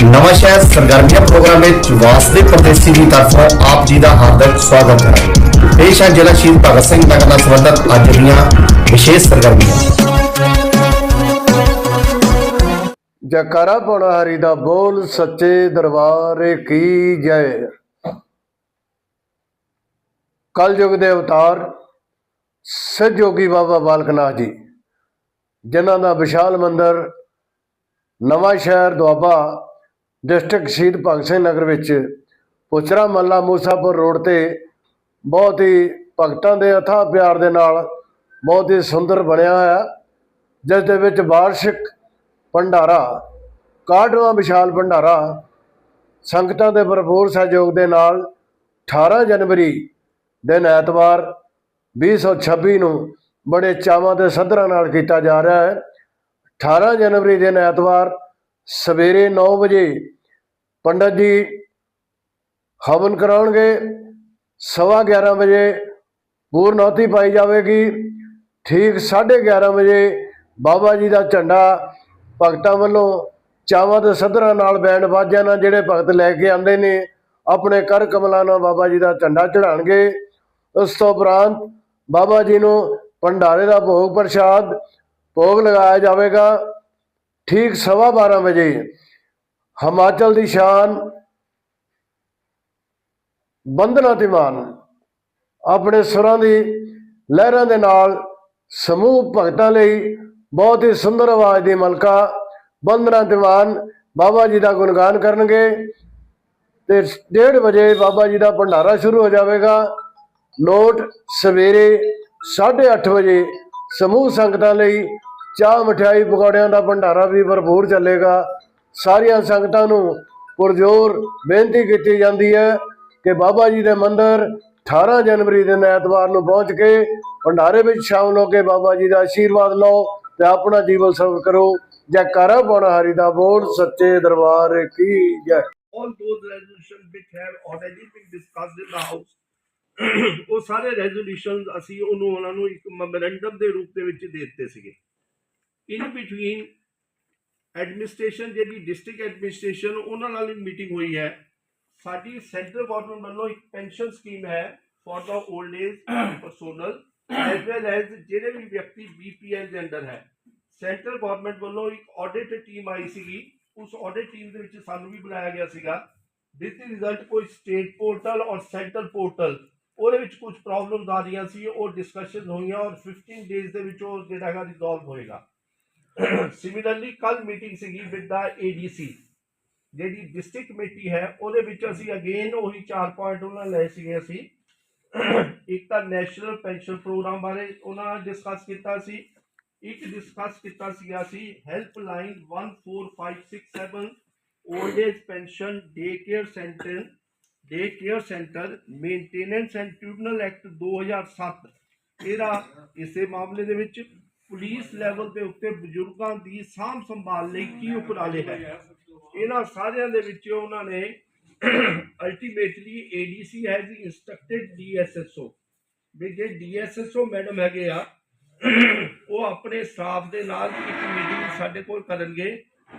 नवा शहर सरगर्मिया प्रोग्राम में वासदेव परदेसी की तरफों आप जी का हार्दिक स्वागत है। पेश है जिला शहीद भगत सिंह नगर नाल संबंधित अज दियां विशेष सरगर्मियां। जयकारा पौना हरि दा बोल सच्चे दरबार की जय। कल युग के अवतार सिद्ध योगी बाबा बालक नाथ जी जिन्हां दा विशाल मंदिर नवा शहर दुआबा डिस्ट्रिक्ट शहीद भगत सिंह नगर विच पुचरा मल्ला मूसापुर रोड ते बहुत ही भगतां दे अथाह प्यार दे नाल बहुत ही सुंदर बनया होया, जिस दे विच वार्षिक भंडारा 61वां विशाल भंडारा संगतां दे भरपूर सहयोग दे नाल 18 जनवरी दिन ऐतवार 2026 ਨੂੰ बड़े चावां ते सद्धरां नाल कीता जा रहा है। 18 जनवरी दिन ऐतवार सवेरे 9 बजे पंडित जी हवन कराउणगे, 11:15 बजे पूर्णाहुति पाई जाएगी। ठीक 11:30 बजे बाबा जी का झंडा भगतां वालों चावां ते सद्धरां नाल बैंड बाजियां नाल जिहड़े भगत लैके आंदे ने अपने कर कमलां नाल बाबा जी का झंडा चढ़ाउणगे। उस तो उपरंत बाबा जी नूं भंडारे का भोग प्रसाद भोग लगाया जाएगा। ठीक 12:15 बजे हिमाचल की शान बंदना तिमान अपने सुरां की लहरां दे नाल समूह भगतां लई बहुत ही सुंदर आवाज़ की मलका बंदना तिमान बाबा जी का गुणगान करनगे। ते 1:30 बजे बाबा जी का भंडारा शुरू हो जाएगा। नोट सवेरे 8:30 बजे समूह संगतां लई चाह मिठाई पकौड़ियां का भंडारा भी भरपूर चलेगा। सारिया संगतां नूं पुरजोर बेनती की जाती है कि बाबा जी के मंदिर 18 जनवरी दिन ऐतवार नूं पहुँच के भंडारे में शामिल होकर बाबा जी का आशीर्वाद लो तो अपना जीवन सफल करो। जयकारा पौना हरि दा बोल सच्चे दरबार की जय। All those resolutions which have already been discussed in the house ਉਹ ਸਾਰੇ ਰੈਜ਼ੋਲੂਸ਼ਨਸ ਅਸੀਂ ਉਹਨਾਂ ਨੂੰ ਇੱਕ ਮੈਮੋਰੈਂਡਮ ਦੇ ਰੂਪ ਦੇ ਵਿੱਚ ਦੇ ਦਿੱਤੇ ਸੀਗੇ। ਇਨ ਬਿਟਵੀਨ ਐਡਮਿਨਿਸਟ੍ਰੇਸ਼ਨ ਜਿਹੜੀ ਡਿਸਟ੍ਰਿਕਟ ਐਡਮਿਨਿਸਟ੍ਰੇਸ਼ਨ ਉਹਨਾਂ ਨਾਲ ਵੀ ਮੀਟਿੰਗ ਹੋਈ ਹੈ। ਸਾਡੀ ਸੈਂਟਰਲ ਗਵਰਨਮੈਂਟ ਵੱਲੋਂ ਇੱਕ ਪੈਨਸ਼ਨ ਸਕੀਮ ਹੈ for the old age personal as well as ਜਿਹੜੇ ਵੀ ਵਿਅਕਤੀ BPL ਦੇ ਅੰਡਰ ਹੈ। ਸੈਂਟਰਲ ਗਵਰਨਮੈਂਟ ਵੱਲੋਂ ਇੱਕ ਆਡਿਟ ਟੀਮ ਆਈ ਸੀਗੀ। उस ऑडिट टीम के विच सानू भी बुलाया गया सीगा। जिस दी रिजल्ट कोई स्टेट पोर्टल और सेंट्रल पोर्टल ਉਹਦੇ ਵਿੱਚ कुछ प्रॉब्लम्स आ रही सी और डिस्कशन हुई और 15 डेज ਦੇ ਵਿੱਚ ਉਹ ਜਿਹੜਾ ਹੈਗਾ ਰਿਜ਼ੋਲਵ ਹੋਏਗਾ। ਸਿਮਿਲਰਲੀ ਕੱਲ ਮੀਟਿੰਗ ਸੀਗੀ ਵਿਦ ਦਾ ADC ਜਿਹੜੀ ਡਿਸਟ੍ਰਿਕਟ ਕਮੇਟੀ ਹੈ ਉਹਦੇ ਵਿੱਚ ਅਸੀਂ ਅਗੇਨ ਉਹੀ 4 ਪੁਆਇੰਟ ਉਹਨਾਂ ਲਏ ਸੀਗੇ। ਅਸੀਂ ਇੱਕ ਤਾਂ ਨੈਸ਼ਨਲ ਪੈਨਸ਼ਨ ਪ੍ਰੋਗਰਾਮ ਬਾਰੇ ਉਹਨਾਂ ਨਾਲ ਡਿਸਕਸ ਕੀਤਾ ਸੀ। एक डिस्कस किया helpline 14567 old age pension day care centre maintenance and tribunal act 2007 ਇਹਦਾ ਇਸੇ ਮਾਮਲੇ ਦੇ ਵਿੱਚ ਪੁਲਿਸ ਲੈਵਲ ਦੇ ਉੱਤੇ ਬਜ਼ੁਰਗਾਂ ਦੀ ਸਾਂਭ ਸੰਭਾਲ ਲਈ ਕੀ ਉਪਰਾਲੇ ਹੈ ਇਹਨਾਂ ਸਾਰਿਆਂ ਦੇ ਵਿੱਚ ਉਹਨਾਂ ਨੇ ਅਲਟੀਮੇਟਲੀ ADC ਹੈਜ਼ ਇੰਸਟਰਕਟਡ DSSO ਵੀ ਜੇ DSSO ਮੈਡਮ ਹੈਗੇ ਆ ਉਹ ਆਪਣੇ ਸਟਾਫ ਦੇ ਨਾਲ ਇੱਕ ਮੀਟਿੰਗ ਸਾਡੇ ਕੋਲ ਕਰਨਗੇ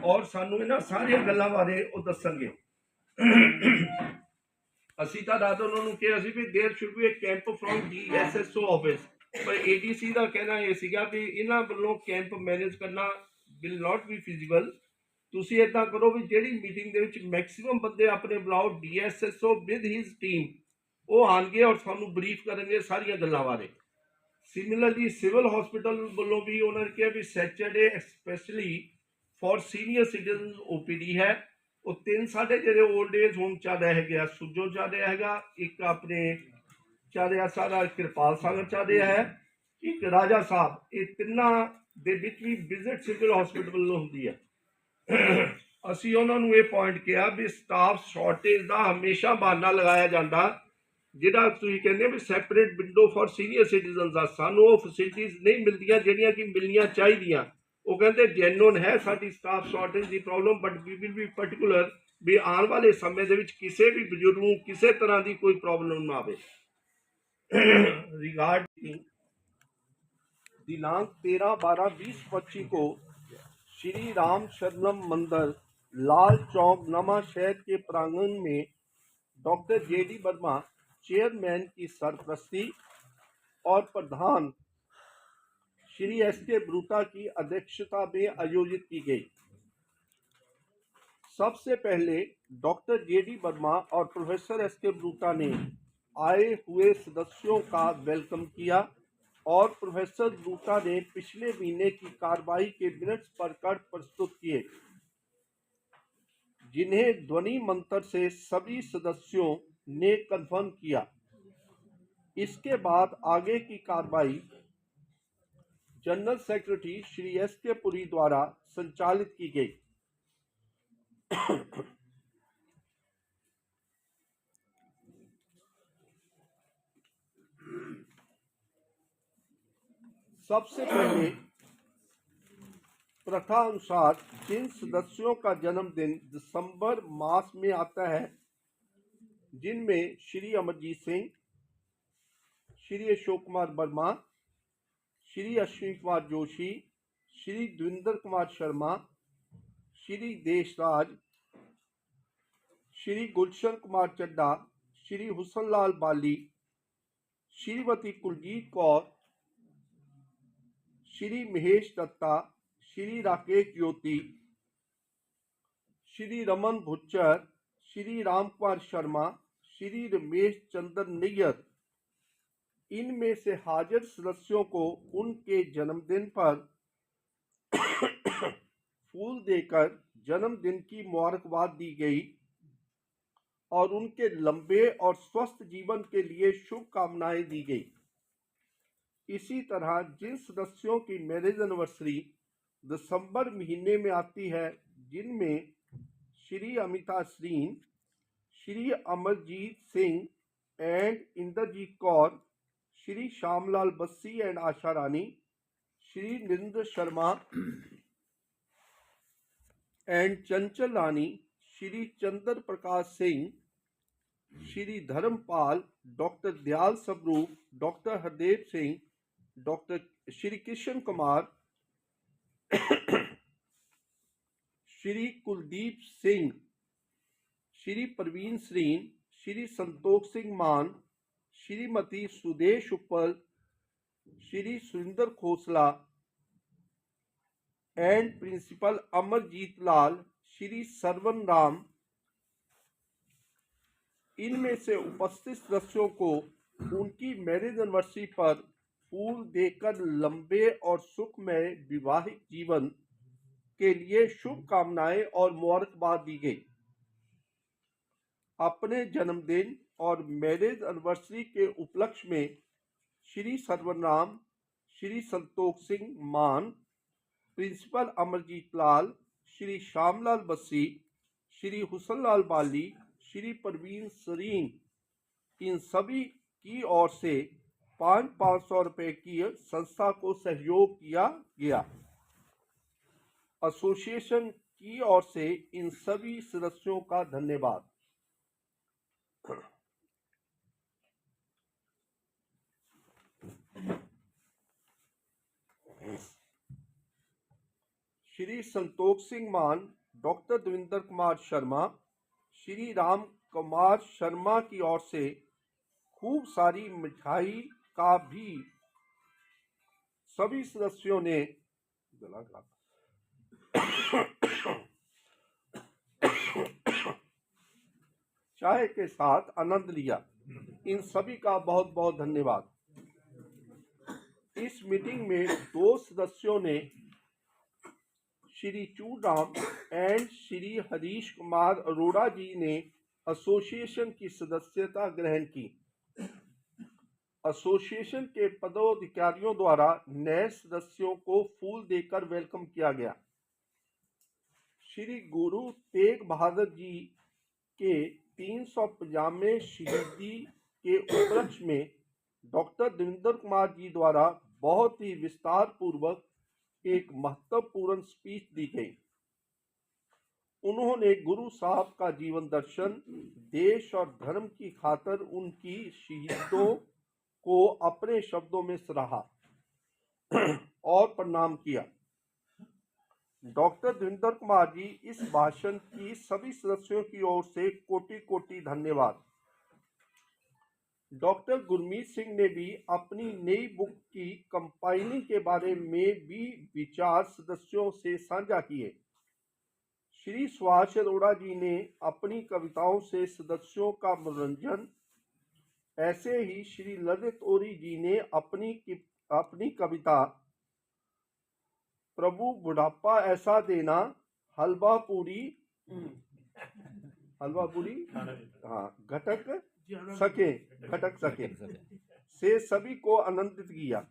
ਔਰ ਸਾਨੂੰ ਇਹਨਾਂ ਸਾਰੀਆਂ ਗੱਲਾਂ ਬਾਰੇ ਉਹ ਦੱਸਣਗੇ। ਅਸੀਂ ਤਾਂ ਰਾਤ ਉਹਨਾਂ ਨੂੰ ਕਿਹਾ ਸੀ ਵੀ there should be a camp from DSSO office ਪਰ ADC ਦਾ ਕਹਿਣਾ ਇਹ ਸੀਗਾ ਵੀ ਇਹਨਾਂ ਵੱਲੋਂ ਕੈਂਪ ਮੈਨੇਜ ਕਰਨਾ ਵਿਲ ਨਾਟ ਬੀ ਫਿਜ਼ੀਬਲ। ਤੁਸੀਂ ਇੱਦਾਂ ਕਰੋ ਵੀ ਜਿਹੜੀ ਮੀਟਿੰਗ ਦੇ ਵਿੱਚ ਮੈਕਸਿਮਮ ਬੰਦੇ ਆਪਣੇ ਬੁਲਾਓ DSSO ਵਿਦ ਹਿਜ਼ ਟੀਮ ਉਹ ਆਉਣਗੇ ਔਰ ਸਾਨੂੰ ਬਰੀਫ ਕਰਨਗੇ ਸਾਰੀਆਂ ਗੱਲਾਂ ਬਾਰੇ। सिमिलरली सिविल हॉस्पिटल वालों भी उन्होंने कहा भी Saturday specially for senior citizen OPD है। वो 3 साढ़े जो ओल्ड एज होम चल रहा है सुजो चल रहा है, एक अपने चल रहा सारा कृपाल सागर चल रहा है, एक राजा साहब, ये तिना दे विच भी विजिट सिविल हॉस्पिटल वालों होंदी है। असी उन्होंने ये पॉइंट किया भी स्टाफ शॉर्टेज का हमेशा बहाना लगाया जाता ਜਿਹੜਾ ਤੁਸੀਂ ਕਹਿੰਦੇ ਵੀ separate window for senior citizens ਦਾ ਸਾਨੂੰ ਉਹ ਫੈਸਿਲਿਟੀਜ਼ ਨਹੀਂ ਮਿਲਦੀਆਂ ਜਿਹੜੀਆਂ ਕਿ ਮਿਲਣੀਆਂ ਚਾਹੀਦੀਆਂ। ਉਹ ਕਹਿੰਦੇ ਜੈਨੂਨ ਹੈ ਸਾਡੀ ਸਟਾਫ ਸ਼ਾਰਟੇਜ ਦੀ problem but we will be particular ਵੀ ਆਉਣ ਵਾਲੇ ਸਮੇਂ ਦੇ ਵਿੱਚ ਕਿਸੇ ਵੀ ਬਜ਼ੁਰਗ ਨੂੰ ਕਿਸੇ ਤਰ੍ਹਾਂ ਦੀ ਕੋਈ ਪ੍ਰੋਬਲਮ ਨਾ ਆਵੇ। रिगार्डिंग दिनांक 13/12/2025 को श्री राम शरणम मंदिर लाल चौक नमा शहर के प्रांगण में डॉक्टर जेडी वर्मा चेयरमैन की सरपरस्ती और प्रधान श्री एस के ब्रूटा की अध्यक्षता में आयोजित की गई। सबसे पहले डॉक्टर जेडी वर्मा और प्रोफेसर एस के ब्रूटा ने आए हुए सदस्यों का वेलकम किया और प्रोफेसर ब्रूटा ने पिछले महीने की कार्रवाई के मिनट्स पढ़कर प्रस्तुत किए, जिन्हें ध्वनि मंत्र से सभी सदस्यों ने कंफर्म किया। इसके बाद आगे की कार्रवाई जनरल सेक्रेटरी श्री एस के पुरी द्वारा संचालित की गई। सबसे पहले प्रथा अनुसार जिन सदस्यों का जन्मदिन दिसंबर मास में आता है, जिनमें श्री अमरजीत सिंह, श्री अशोक कुमार वर्मा, श्री अश्विनी कुमार जोशी, श्री देवेंद्र कुमार शर्मा, श्री देशराज, श्री गुलशन कुमार चड्डा, श्री हुसनलाल बाली, श्रीमती कुलजीत कौर, श्री महेश दत्ता, श्री राकेश ज्योति, श्री रमन भुच्चर, श्री राम कुमार शर्मा, श्री रमेश चंद्र नैयर, इनमें से हाजिर सदस्यों को उनके जन्मदिन पर फूल देकर जन्मदिन की मुबारकबाद दी गई और उनके लंबे और स्वस्थ जीवन के लिए शुभकामनाएं दी गई। इसी तरह जिन सदस्यों की मैरिज एनिवर्सरी दिसंबर महीने में आती है, जिनमें Shri Amita Shreen, Shri Amarjeet Singh and Inderjeet Kaur, Shri Shyamlal Bassi and Asha Rani, Shri Narendra Sharma and Chanchal Rani, Shri Chandra Prakash Singh, Shri Dharampal, doctor Dayal Swaroop, doctor Hardev Singh, doctor Shri Krishna Kumar, Shri Kuldeep Singh, Shri Praveen Singh, Shri Santosh Singh Mann, Shrimati Sudesh Uppal, Shri Surendra Khosla and principal Amarjeet Lal, Shri Sarwan Ram, इनमें से उपस्थित सदस्यों को उनकी मैरिज एनिवर्सरी पर फूल देकर लंबे और सुखमय विवाहिक जीवन के लिए शुभकामनाएं और मुबारकबाद दी गई। अपने जन्मदिन और मैरिज एनिवर्सरी के उपलक्ष्य में श्री सर्वनाम, श्री संतोष सिंह मान, प्रिंसिपल अमरजीत लाल, श्री श्यामलाल बस्सी, श्री हुसनलाल बाली, श्री प्रवीण सरीन, इन सभी की ओर से 500 रुपए की संस्था को सहयोग किया गया। एसोसिएशन की ओर से इन सभी सदस्यों का धन्यवाद। श्री संतोष सिंह मान, डॉक्टर देवेंद्र कुमार शर्मा, श्री राम कुमार शर्मा की ओर से खूब सारी मिठाई का भी सभी सदस्यों ने चाय के साथ आनंद लिया। इन सभी का बहुत बहुत धन्यवाद। इस मीटिंग में 2 सदस्यों ने श्री चूराम एंड श्री हरीश कुमार अरोड़ा जी ने एसोसिएशन की सदस्यता ग्रहण की। एसोसिएशन के पदाधिकारियों द्वारा नए सदस्यों को फूल देकर वेलकम किया गया। श्री गुरु तेग बहादुर जी के 350वें शहीदी के उपलक्ष्य में डॉक्टर देवेंद्र कुमार जी द्वारा बहुत ही विस्तार पूर्वक एक महत्वपूर्ण स्पीच दी गई। उन्होंने गुरु साहब का जीवन दर्शन, देश और धर्म की खातिर उनकी शहीदों को अपने शब्दों में सराहा और प्रणाम किया। डॉक्टर दविंदर कुमार जी, इस भाषण की सभी सदस्यों की ओर से कोटि कोटि धन्यवाद। डॉक्टर गुरमीत सिंह ने भी अपनी नई बुक की कंपाइलिंग के बारे में भी विचार सदस्यों से साझा किए। श्री सुभाष अरोड़ा जी ने अपनी कविताओं से सदस्यों का मनोरंजन, ऐसे ही श्री ललित ओरी जी ने अपनी कविता प्रभु बुढ़ापा ऐसा देना हलवा पूरी हाँ खटक सके से सभी को आनंदित किया।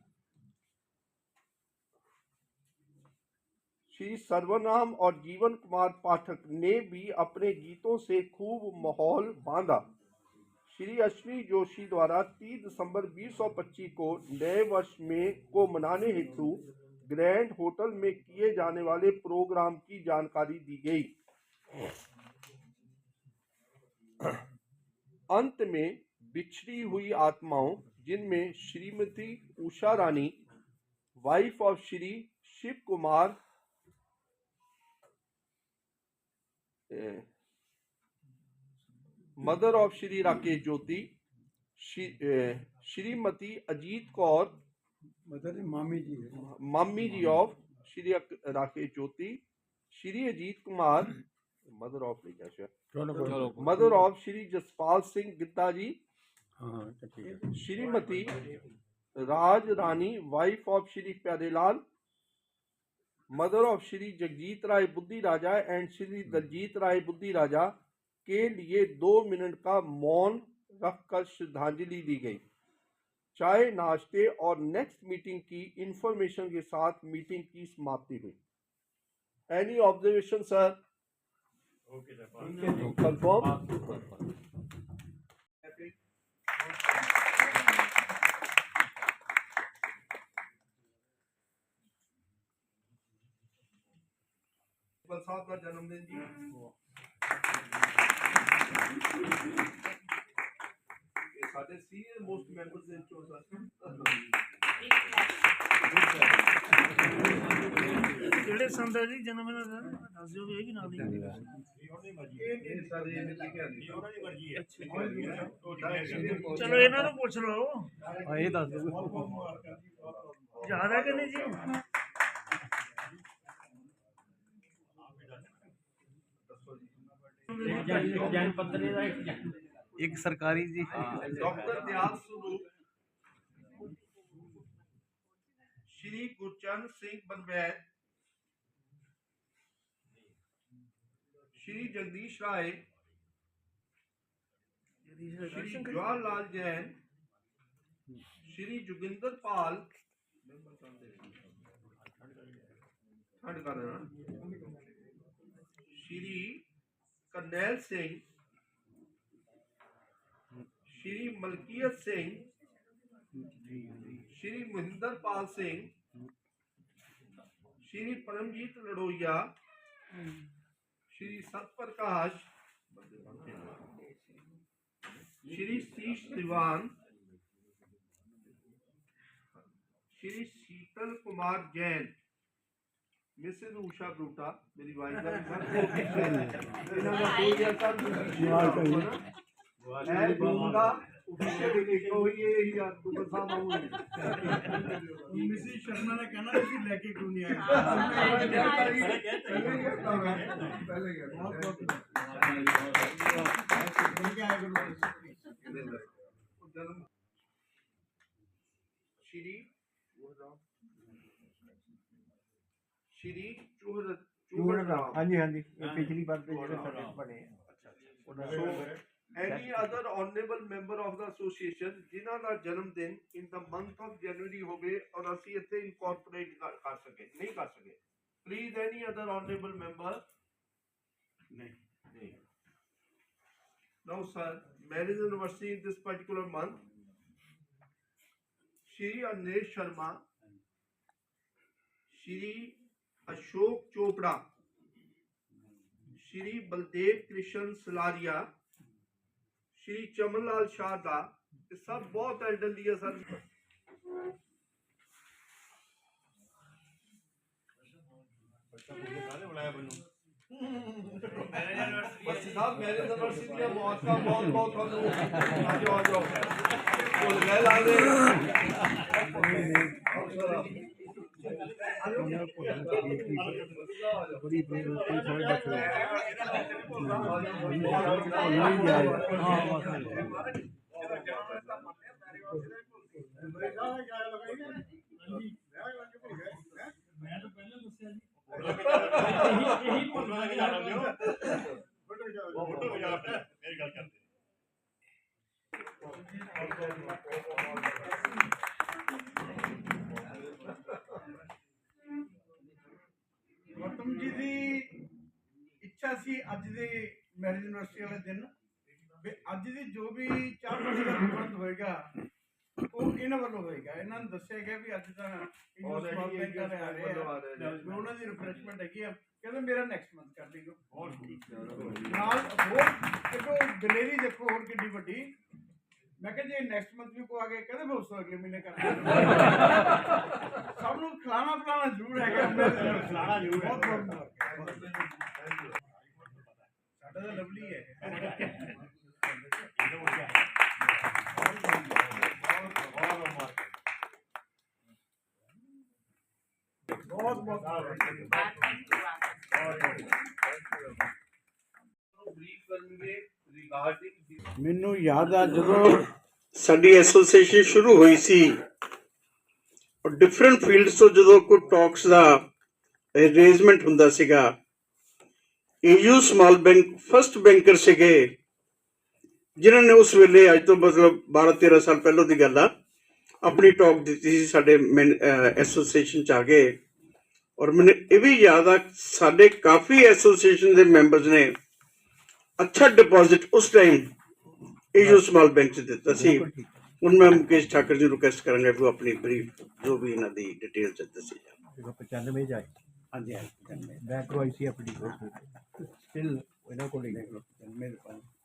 श्री सर्वनाम और जीवन कुमार पाठक ने भी अपने गीतों से खूब माहौल बांधा। श्री अश्विनी जोशी द्वारा 30 दिसंबर 2025 को नए वर्ष को मनाने हेतु ग्रैंड होटल में किए जाने वाले प्रोग्राम की जानकारी दी गई। अंत में बिछड़ी हुई आत्माओं, जिनमें Shrimati Usha Rani, wife of Shri Shiv Kumar, mother of Shri Rakesh Jyoti, Shrimati Ajit Kaur, मामी जी of Shri Rakesh Jyoti, Shri Ajit Kumar, mother of Shri Jaspal Singh Gidda ji, Shrimati Raj Rani, wife of Shri Pyarelal, mother of Shri Jagjit Rai Buddhi Raja and Shri Daljit Rai Buddhi Raja के लिए 2 मिनट का मौन रखकर श्रद्धांजलि दी गई। चाय, नाश्ते और नेक्स्ट मीटिंग की इंफॉर्मेशन के साथ मीटिंग की समाप्ति हुई। Any observation sir? Okay sir, confirm. साहब का जन्मदिन जी, साढ़े सीनियर मोस्ट मेंबर्स ने ਜਿਹੜੇ ਸੰਦਰ ਜੀ ਜਨਮ ਦਿਨ ਦੱਸ ਦਿਓ ਵੀ ਇਹ ਵੀ ਨਾਲ ਹੀ ਚਲੋ ਇਹਨਾਂ ਨੂੰ ਪੁੱਛ ਲਓ। ਇਹ ਦੱਸ ਦਿਓ ਯਾਦ ਹੈ ਕਿ ਨਹੀਂ ਜੀ? ਜੈਨ ਪੱਤਰੇ ਦਾ एक सरकारी जी, डॉक्टर दयाल स्वरूप, श्री गुरचरण सिंह बनवैद, श्री जगदीश राय, श्री जवाहरलाल जैन, श्री जोगिंदर पाल, श्री करनैल सिंह, श्री मलकियत सिंह, श्री महेंद्र पाल सिंह, श्री परमजीत लड़ोइया, श्री सतप्रकाश, श्री शीश दीवान, श्री शीतल कुमार जैन, मिसेज उषा ब्रूटा मेरी वाइफ मिसेस शर्मा ने कहना ਤੁਸੀਂ ਲੈ ਕੇ ਕਿਉਂ ਨਹੀਂ ਆਏ? श्री चूहड़, हाँ जी पिछली बार पे ਜਿਹੜੇ ਸਾਡੇ ਬਣੇ ਆ। Any other honorable member of the association जिन्हां ਦਾ ਜਨਮ ਦਿਨ in the month of January ਹੋਵੇ ਔਰ ਅਸੀਂ ਇੱਥੇ incorporate ਕਰ ਸਕੇ, ਨਹੀਂ ਕਰ ਸਕੇ, please any other honorable member? नहीं। Now sir, marriage anniversary in this particular month, Shri Anilesh Sharma, Shri Ashok Chopra, Shri Baldev Krishna Salaria, Shri Chamanlal Sharda, सब बहुत एल्डरली है सर। साहब मैंने यूनिवर्सिटी में बहुत बहुत आ जाओ तो ले लाने ਗੌਤਮ ਜੀ ਦੀ ਇੱਛਾ ਸੀ ਅੱਜ ਦੇ ਮੈਰਿਜ ਯੂਨੀਵਰਸਿਟੀ ਵਾਲੇ ਦਿਨ ਵੀ ਅੱਜ ਦੀ ਜੋ ਵੀ ਚਾਹ ਪਾਣੀ ਦਾ ਪ੍ਰਬੰਧ ਹੋਏਗਾ ਉਹ ਇਹਨਾਂ ਵੱਲੋਂ ਹੋਏਗਾ। ਇਹਨਾਂ ਨੂੰ ਦੱਸਿਆ ਗਿਆ ਵੀ ਅੱਜ ਤਾਂ ਸਮਾਲ ਬੈਂਕ ਵਾਲੇ ਆ ਰਹੇ ਆ ਵੀ ਉਹਨਾਂ ਦੀ ਰਿਫਰੈਸ਼ਮੈਂਟ ਹੈਗੀ ਆ। ਕਹਿੰਦੇ ਮੇਰਾ ਨੈਕਸਟ ਮੰਥ ਕਰ ਲਈਓ ਨਾਲ ਹੋਰ ਦੇਖੋ ਦਲੇਰੀ ਦੇਖੋ ਹੋਰ ਕਿੰਨੀ ਵੱਡੀ। मैं कहा जी नेक्स्ट मंथ भी को आगे कहते मैं उसको अगले महीने करना सब लोग खिलाना पिलाना जरूर है खिलाना जरूर है साडा तो लवली है बहुत ਮੈਨੂੰ ਯਾਦ ਆ ਜਦੋਂ ਸਾਡੀ ਐਸੋਸੀਏਸ਼ਨ ਸ਼ੁਰੂ ਹੋਈ ਸੀ ਔਰ ਡਿਫਰੈਂਟ ਫੀਲਡਸ ਤੋਂ ਜਦੋਂ ਕੋਈ ਟਾਕਸ ਦਾ ਅਰੇਂਜਮੈਂਟ ਹੁੰਦਾ ਸੀਗਾ AU small bank first banker ਸੀਗੇ ਜਿਨ੍ਹਾਂ ਨੇ ਉਸ ਵੇਲੇ ਅੱਜ ਤੋਂ ਮਤਲਬ 12-13 ਸਾਲ ਪਹਿਲਾਂ ਦੀ ਗੱਲ ਆ ਆਪਣੀ ਟਾਕ ਦਿੱਤੀ ਸੀ ਸਾਡੇ ਐਸੋਸੀਏਸ਼ਨ 'ਚ ਆ ਗਏ ਔਰ ਮੈਨੂੰ ਇਹ ਵੀ ਯਾਦ ਆ ਸਾਡੇ ਕਾਫੀ ਐਸੋਸੀਏਸ਼ਨ ਦੇ ਮੈਂਬਰਸ ਨੇ अच्छा डिपॉजिट उस टाइम एयू स्मॉल बैंक से दिता सी। ਹੁਣ ਮੈਂ ਮੁਕੇਸ਼ ਠਾਕਰ ਜੀ ਨੂੰ ਰਿਕਵੈਸਟ ਕਰਾਂਗਾ ਕਿ ਉਹ ਆਪਣੀ ਬਰੀਫ ਜੋ ਵੀ ਇਹਨਾਂ ਦੀ ਡਿਟੇਲ ਚ ਦੱਸੀ ਜਾਵੇ। 95 ਜਾਏ ਹਾਂਜੀ ਬੈਂਕ ਤੋਂ ਆਈ ਸੀ ਆਪਣੀ ਸਟਿਲ ਇਹਨਾਂ ਕੋਲ ਹੀ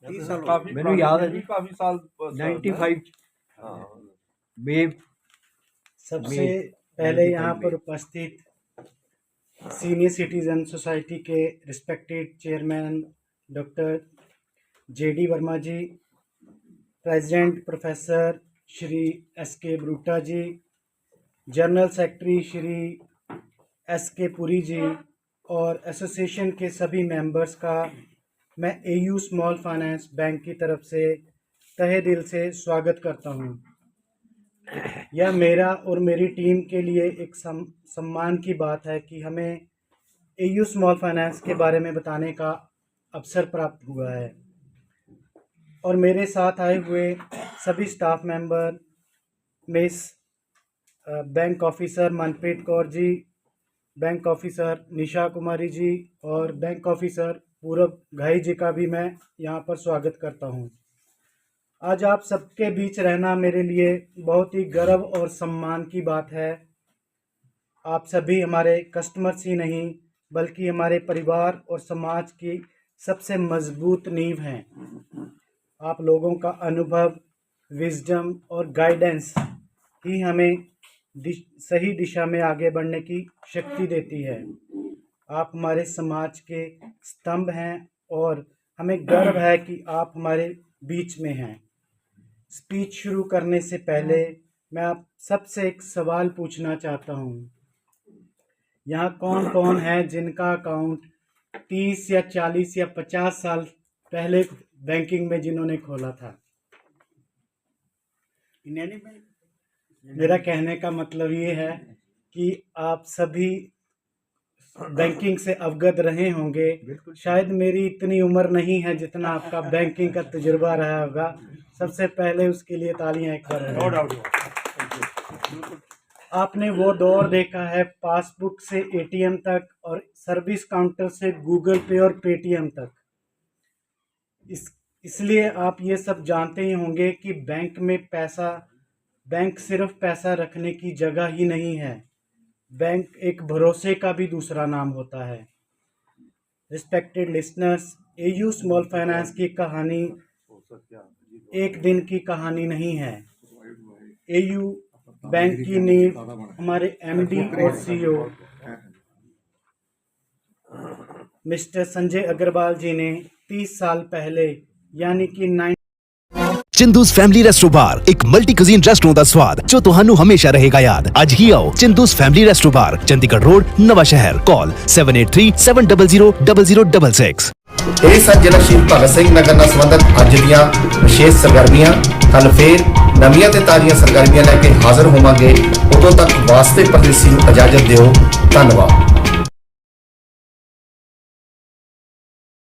30 ਸਾਲ ਮੈਨੂੰ ਯਾਦ ਹੈ ਜੀ काफी साल 95 हाँ में सबसे पहले यहाँ पर उपस्थित सीनियर सिटीजन सोसाइटी के respected chairman doctor JD Verma ji, president professor Shri SK Bruta ji, general secretary Shri SK Puri ji और एसोसिएशन के सभी मेंबर्स का मैं एयू स्मॉल फाइनेंस बैंक की तरफ से तहे दिल से स्वागत करता हूँ। यह मेरा और मेरी टीम के लिए एक सम्मान की बात है कि हमें एयू स्मॉल फाइनेंस के बारे में बताने का अवसर प्राप्त हुआ है और मेरे साथ आए हुए सभी staff member Miss bank officer Manpreet Kaur ji, bank officer Nisha Kumari ji और बैंक ऑफिसर पूरब घाई जी का भी मैं यहाँ पर स्वागत करता हूँ। आज आप सबके बीच रहना मेरे लिए बहुत ही गर्व और सम्मान की बात है। आप सभी हमारे कस्टमर्स ही नहीं बल्कि हमारे परिवार और समाज की सबसे मजबूत नींव हैं। आप लोगों का अनुभव, विजडम और गाइडेंस ही हमें सही दिशा में आगे बढ़ने की शक्ति देती है। आप हमारे समाज के स्तंभ हैं और हमें गर्व है कि आप हमारे बीच में हैं। स्पीच शुरू करने से पहले मैं आप सबसे एक सवाल पूछना चाहता हूँ। यहाँ कौन कौन है जिनका अकाउंट 30 या 40 या 50 साल पहले बैंकिंग में जिन्होंने खोला था? मेरा कहने का मतलब ये है कि आप सभी बैंकिंग से अवगत रहे होंगे। शायद मेरी इतनी उम्र नहीं है जितना आपका बैंकिंग का तजुर्बा रहा होगा। सबसे पहले उसके लिए तालियां एक बार। नो डाउट आपने वो दौर देखा है पासबुक से एटीएम तक और सर्विस काउंटर से गूगल पे और पेटीएम तक। इसलिए आप ये सब जानते ही होंगे कि बैंक सिर्फ पैसा रखने की जगह ही नहीं है, बैंक एक भरोसे का भी दूसरा नाम होता है। Respected listeners, AU small finance की कहानी एक दिन की कहानी नहीं है। एयू बैंक की नींव हमारे एमडी और सीईओ मिस्टर संजय अग्रवाल जी ने 30 साल पहले यानी कि ਚਿੰਦੂਸ ਫੈਮਿਲੀ ਰੈਸਟੋ ਬਾਰ ਇੱਕ ਮਲਟੀ ਕੁਜ਼ੀਨ ਰੈਸਟੋਰੈਂਟ ਦਾ ਸਵਾਦ ਜੋ ਤੁਹਾਨੂੰ ਹਮੇਸ਼ਾ ਰਹੇਗਾ ਯਾਦ। ਅੱਜ ਹੀ ਆਓ ਚਿੰਦੂਸ ਫੈਮਿਲੀ ਰੈਸਟੋ ਬਾਰ, ਚੰਡੀਗੜ੍ਹ ਰੋਡ, ਨਵਾਂ ਸ਼ਹਿਰ। ਕਾਲ 7837000066। ਇਹ ਸਨ ਜ਼ਿਲ੍ਹਾ ਸ਼ਹੀਦ ਭਗਤ ਸਿੰਘ ਨਗਰ ਨਾਲ ਸੰਬੰਧਿਤ ਅੱਜ ਦੀਆਂ ਵਿਸ਼ੇਸ਼ ਸਰਗਰਮੀਆਂ। ਕੱਲ ਫੇਰ ਨਵੀਆਂ ਤੇ ਤਾਜ਼ੀਆਂ ਸਰਗਰਮੀਆਂ ਲੈ ਕੇ ਹਾਜ਼ਰ ਹੋਵਾਂਗੇ। ਉਦੋਂ ਤੱਕ ਵਾਸਤੇ ਪਰਦੇਸੀ ਨੂੰ ਇਜਾਜ਼ਤ ਦਿਓ। ਧੰਨਵਾਦ।